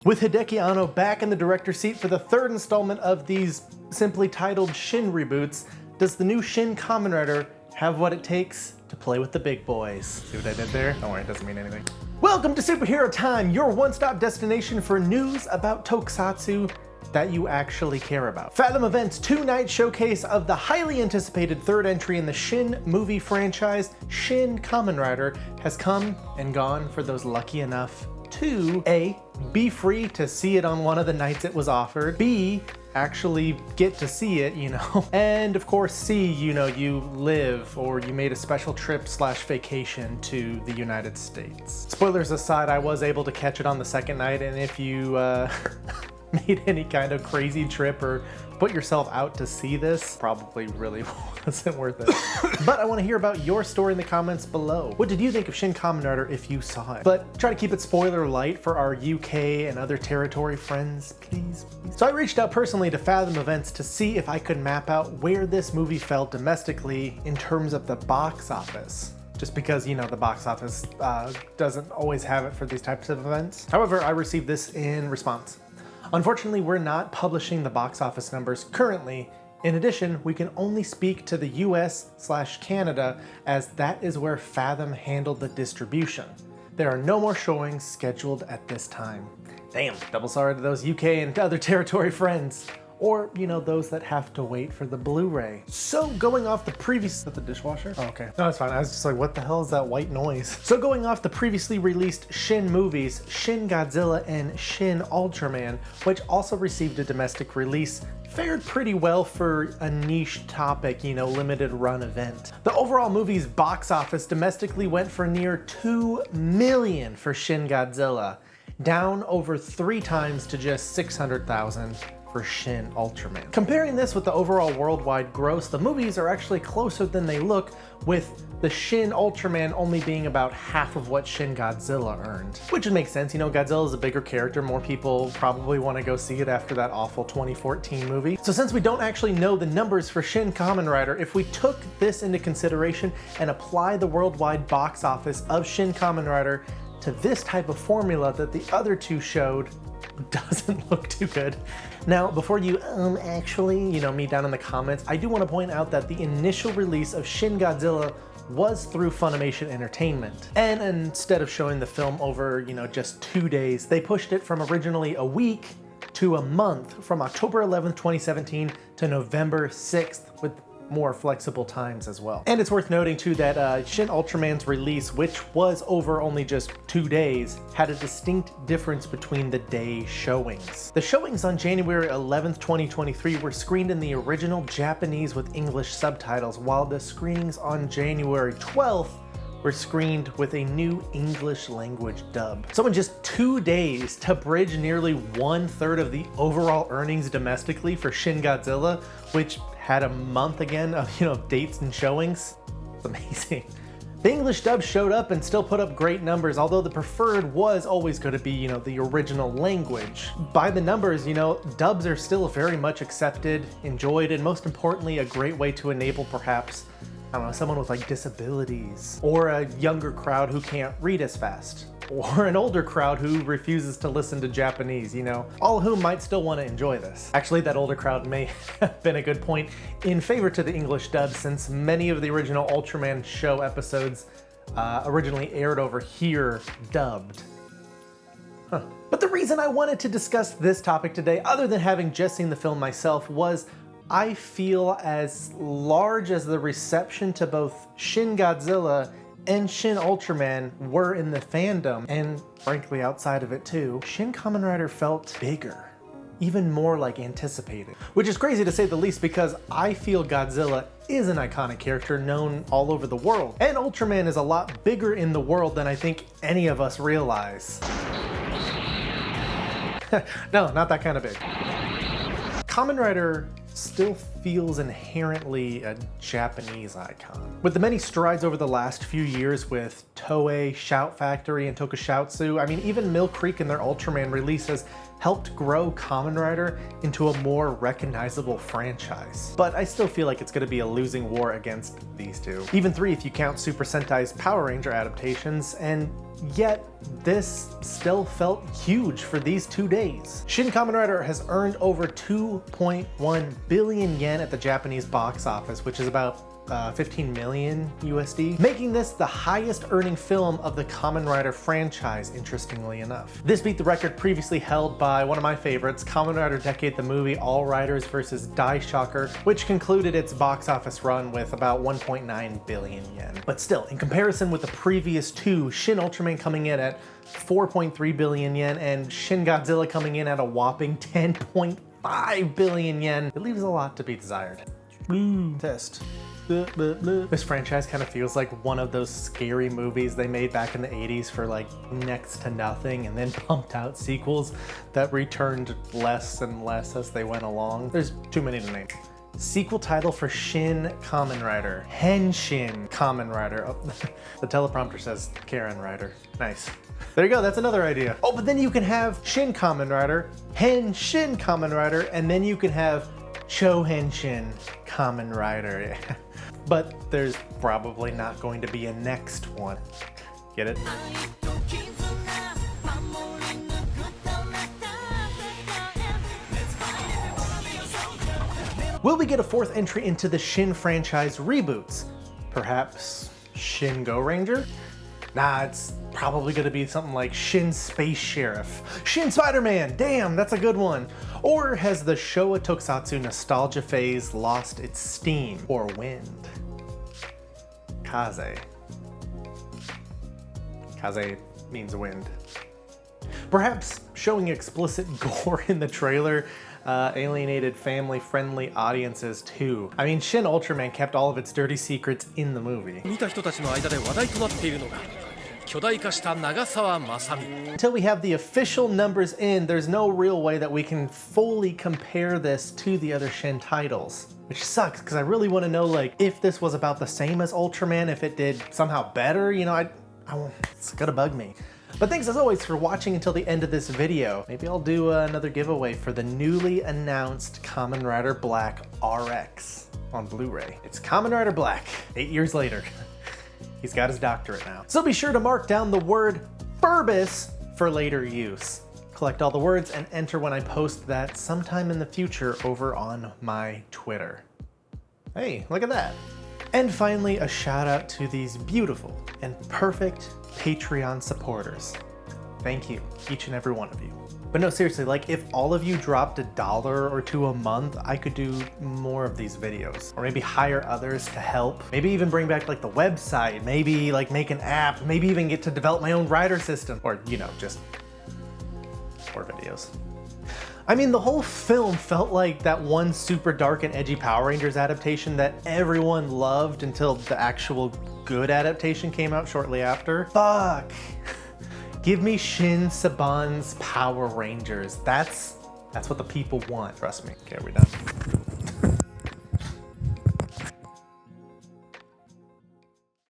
With Hideaki Anno back in the director's seat for the third installment of these simply titled Shin reboots, does the new Shin Kamen Rider have what it takes to play with the big boys? See what I did there? Don't worry, it doesn't mean anything. Welcome to Superhero Time, your one-stop destination for news about tokusatsu that you actually care about. Fathom Events' two-night showcase of the highly anticipated third entry in the Shin movie franchise, Shin Kamen Rider, has come and gone for those lucky enough to A, be free to see it on one of the nights it was offered, B, actually get to see it, and of course C, you live or you made a special trip / vacation to the United States. Spoilers aside, I was able to catch it on the second night, and if you made any kind of crazy trip or put yourself out to see this, probably really wasn't worth it. But I want to hear about your story in the comments below. What did you think of Shin Kamen Rider if you saw it? But try to keep it spoiler light for our UK and other territory friends, please. So I reached out personally to Fathom Events to see if I could map out where this movie fell domestically in terms of the box office. Just because, the box office doesn't always have it for these types of events. However, I received this in response. Unfortunately, we're not publishing the box office numbers currently. In addition, we can only speak to the US/Canada as that is where Fathom handled the distribution. There are no more showings scheduled at this time. Damn, double sorry to those UK and other territory friends. Or, those that have to wait for the Blu-ray. So going off the previous... Is that the dishwasher? Oh, okay. No, it's fine. I was just like, what the hell is that white noise? So going off the previously released Shin movies, Shin Godzilla and Shin Ultraman, which also received a domestic release, fared pretty well for a niche topic, limited run event. The overall movie's box office domestically went for near 2 million for Shin Godzilla, down over 3 times to just 600,000 for Shin Ultraman. Comparing this with the overall worldwide gross, the movies are actually closer than they look, with the Shin Ultraman only being about half of what Shin Godzilla earned. Which would make sense, Godzilla is a bigger character, more people probably want to go see it after that awful 2014 movie. So since we don't actually know the numbers for Shin Kamen Rider, if we took this into consideration and apply the worldwide box office of Shin Kamen Rider to this type of formula that the other two showed, doesn't look too good. Now, before you me down in the comments, I do want to point out that the initial release of Shin Godzilla was through Funimation Entertainment. And instead of showing the film over, just 2 days, they pushed it from originally a week to a month, from October 11th, 2017 to November 6th, with more flexible times as well. And it's worth noting too that Shin Ultraman's release, which was over only just 2 days, had a distinct difference between the day showings. The showings on January 11th, 2023 were screened in the original Japanese with English subtitles, while the screenings on January 12th were screened with a new English language dub. So in just 2 days, to bridge nearly 1/3 of the overall earnings domestically for Shin Godzilla, which had a month again of dates and showings, it's amazing. The English dub showed up and still put up great numbers, although the preferred was always going to be, the original language. By the numbers, dubs are still very much accepted, enjoyed, and most importantly, a great way to enable perhaps, someone with disabilities, or a younger crowd who can't read as fast, or an older crowd who refuses to listen to Japanese, all of whom might still want to enjoy this. Actually, that older crowd may have been a good point in favor to the English dub, since many of the original Ultraman show episodes originally aired over here dubbed. But the reason I wanted to discuss this topic today, other than having just seen the film myself, was I feel as large as the reception to both Shin Godzilla and Shin Ultraman were in the fandom, and frankly outside of it too, Shin Kamen Rider felt bigger, even more anticipated. Which is crazy to say the least, because I feel Godzilla is an iconic character known all over the world, and Ultraman is a lot bigger in the world than I think any of us realize. No, not that kind of big. Kamen Rider still feels inherently a Japanese icon. With the many strides over the last few years with Toei, Shout Factory, and Tokusatsu, I mean, even Mill Creek and their Ultraman releases helped grow Kamen Rider into a more recognizable franchise. But I still feel like it's going to be a losing war against these two. Even 3 if you count Super Sentai's Power Ranger adaptations, and yet this still felt huge for these 2 days. Shin Kamen Rider has earned over 2.1 billion yen at the Japanese box office, which is about 15 million USD, making this the highest earning film of the Kamen Rider franchise, interestingly enough. This beat the record previously held by one of my favorites, Kamen Rider Decade the movie All Riders vs. Daishocker, which concluded its box office run with about 1.9 billion yen. But still, in comparison with the previous 2, Shin Ultraman coming in at 4.3 billion yen and Shin Godzilla coming in at a whopping 10.5 billion yen, it leaves a lot to be desired. Test. This franchise kind of feels like one of those scary movies they made back in the 80s for like next to nothing and then pumped out sequels that returned less and less as they went along. There's too many to name. Sequel title for Shin Kamen Rider. Henshin Kamen Rider. Oh, the teleprompter says Karen Rider. Nice. There you go, that's another idea. Oh, but then you can have Shin Kamen Rider, Henshin Kamen Rider, and then you can have Chōhenshin Kamen Rider. But there's probably not going to be a next one. Get it? Will we get a 4th entry into the Shin franchise reboots? Perhaps Shin Go Ranger? Nah, it's probably gonna be something like Shin Space Sheriff. Shin Spider-Man, damn, that's a good one. Or has the Showa Tokusatsu nostalgia phase lost its steam or wind? Kaze. Kaze means wind. Perhaps showing explicit gore in the trailer alienated family-friendly audiences too. I mean, Shin Ultraman kept all of its dirty secrets in the movie. Until we have the official numbers in, there's no real way that we can fully compare this to the other Shin titles. Which sucks, because I really want to know, like, if this was about the same as Ultraman, if it did somehow better, you know, it's gonna bug me. But thanks as always for watching until the end of this video. Maybe I'll do another giveaway for the newly announced Kamen Rider Black RX on Blu-ray. It's Kamen Rider Black, 8 years later. He's got his doctorate now. So be sure to mark down the word Furbus for later use. Collect all the words and enter when I post that sometime in the future over on my Twitter. Hey, look at that. And finally, a shout out to these beautiful and perfect Patreon supporters. Thank you, each and every one of you. But no, seriously, like if all of you dropped $1 or $2 a month, I could do more of these videos. Or maybe hire others to help. Maybe even bring back like the website, maybe like make an app, maybe even get to develop my own rider system. Or, you know, just more videos. I mean, the whole film felt like that one super dark and edgy Power Rangers adaptation that everyone loved until the actual good adaptation came out shortly after. Fuck. Give me Shin Saban's Power Rangers. That's what the people want. Trust me. Okay, are we done?